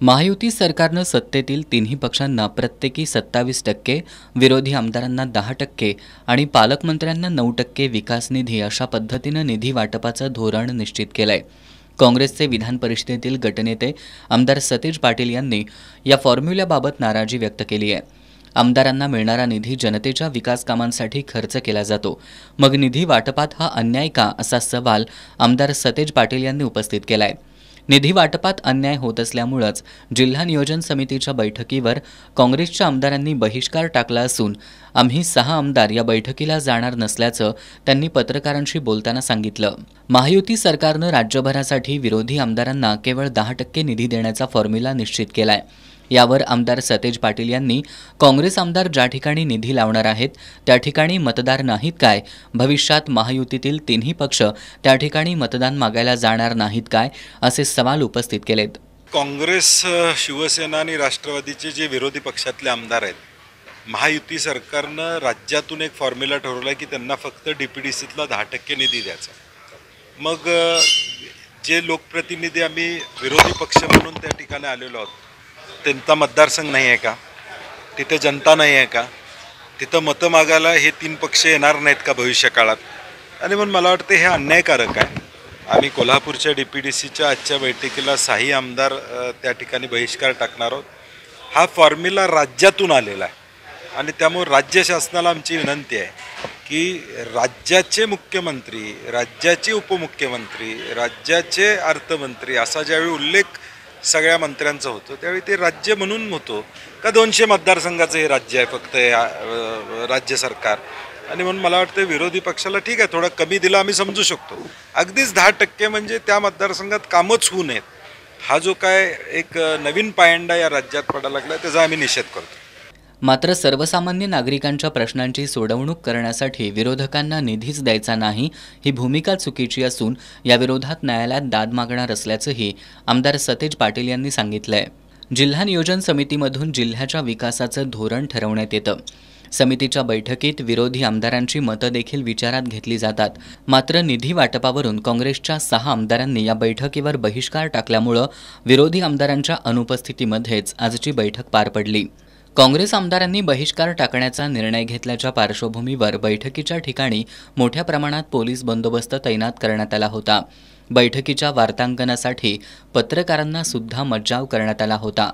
महायुती सरकारनं सत्तेतील तिन्ही पक्षांना प्रत्येकी 27%, विरोधी आमदारांना 10% आणि पालकमंत्र्यांना 9% विकास निधी अशा पद्धतीनं निधी वाटपाचं धोरण निश्चित केलंय। काँग्रेसचे विधान परिषदेतील गटनेते आमदार सतेज पाटील यांनी या फॉर्म्युल्याबाबत नाराजी व्यक्त केली आहे। आमदारांना मिळणारा निधी जनतेच्या विकास कामांसाठी खर्च केला जातो, मग निधी वाटपात हा अन्याय का, असा सवाल आमदार सतेज पाटील यांनी उपस्थित केलाय। निधी वाटपात अन्याय होत असल्यामुळेच जिल्हा नियोजन समितीच्या बैठकीवर काँग्रेसच्या आमदारांनी बहिष्कार टाकला असून आम्ही 6 आमदार या बैठकीला जाणार नसल्याचं त्यांनी पत्रकारांशी बोलताना सांगितलं। महायुती सरकारनं राज्यभरासाठी विरोधी आमदारांना केवळ 10% निधी देण्याचा फॉर्म्युला निश्चित केलाय। यावर आमदार सतेज पाटील यांनी काँग्रेस आमदार ज्या ठिकाणी निधी लावणार आहेत त्या ठिकाणी मतदार नाहीत काय, भविष्यात महायुतीतील तिन्ही पक्ष त्या ठिकाणी मतदान मागायला जाणार नाहीत काय, असे सवाल उपस्थित केलेत। काँग्रेस, शिवसेना आणि राष्ट्रवादीचे जे विरोधी पक्षातले आमदार आहेत, महायुती सरकारनं राज्यातून एक फॉर्म्युला ठरवला की त्यांना फक्त डीपीडीसीतला 10% निधी द्यायचा। मग जे लोकप्रतिनिधी आम्ही विरोधी पक्ष म्हणून त्या ठिकाणी आलेलो आहोत, त्यांचा मतदारसंघ नाही आहे का, तिथे जनता नाही आहे का, तिथं मतं मागायला हे 3 पक्ष येणार नाहीत का भविष्य काळात? आणि म्हणून मला वाटतं हे अन्यायकारक आहे। आम्ही कोल्हापूरच्या डीपीडीसीच्या आजच्या बैठकीला 6 आमदार त्या ठिकाणी बहिष्कार टाकणार आहोत। हा फॉर्म्युला राज्यातून आलेला आहे आणि त्यामुळे राज्य शासनाला आमची विनंती आहे की राज्याचे मुख्यमंत्री, राज्याचे उपमुख्यमंत्री, राज्याचे अर्थमंत्री असा ज्यावेळी उल्लेख सगळ्या मंत्र्यांचा होतो त्यावेळी ते राज्य म्हणून होतो का 200 मतदारसंघाचं हे राज्य आहे फक्त राज्य सरकार? आणि म्हणून मला वाटतं विरोधी पक्षाला ठीक आहे, थोडा कमी दिला आम्ही समजू शकतो, अगदीच 10% म्हणजे त्या मतदारसंघात कामच होऊ नयेत, हा जो काय एक नवीन पायंडा या राज्यात पडायला लागला त्याचा आम्ही निषेध करतो। मात्र सर्वसामान्य नागरिकांच्या प्रश्नांची सोडवणूक करण्यासाठी विरोधकांना निधीच द्यायचा नाही ही भूमिका चुकीची असून याविरोधात न्यायालयात दाद मागणार असल्याचंही आमदार सतेज पाटील यांनी सांगितलंय। जिल्हा नियोजन समितीमधून जिल्ह्याच्या विकासाचं धोरण ठरवण्यात येतं। समितीच्या बैठकीत विरोधी आमदारांची मतं देखील विचारात घेतली जातात। मात्र निधी वाटपावरून काँग्रेसच्या 6 आमदारांनी या बैठकीवर बहिष्कार टाकल्यामुळं विरोधी आमदारांच्या अनुपस्थितीमध्येच आजची बैठक पार पडली। काँग्रेस आमदारांनी बहिष्कार टाकण्याचा निर्णय घेतल्याच्या पार्श्वभूमीवर बैठकीच्या ठिकाणी मोठ्या प्रमाणात पोलीस बंदोबस्त तैनात करण्यात आला होता। बैठकीच्या वार्तांकनासाठी पत्रकारांना सुद्धा मज्जाव करण्यात आला होता।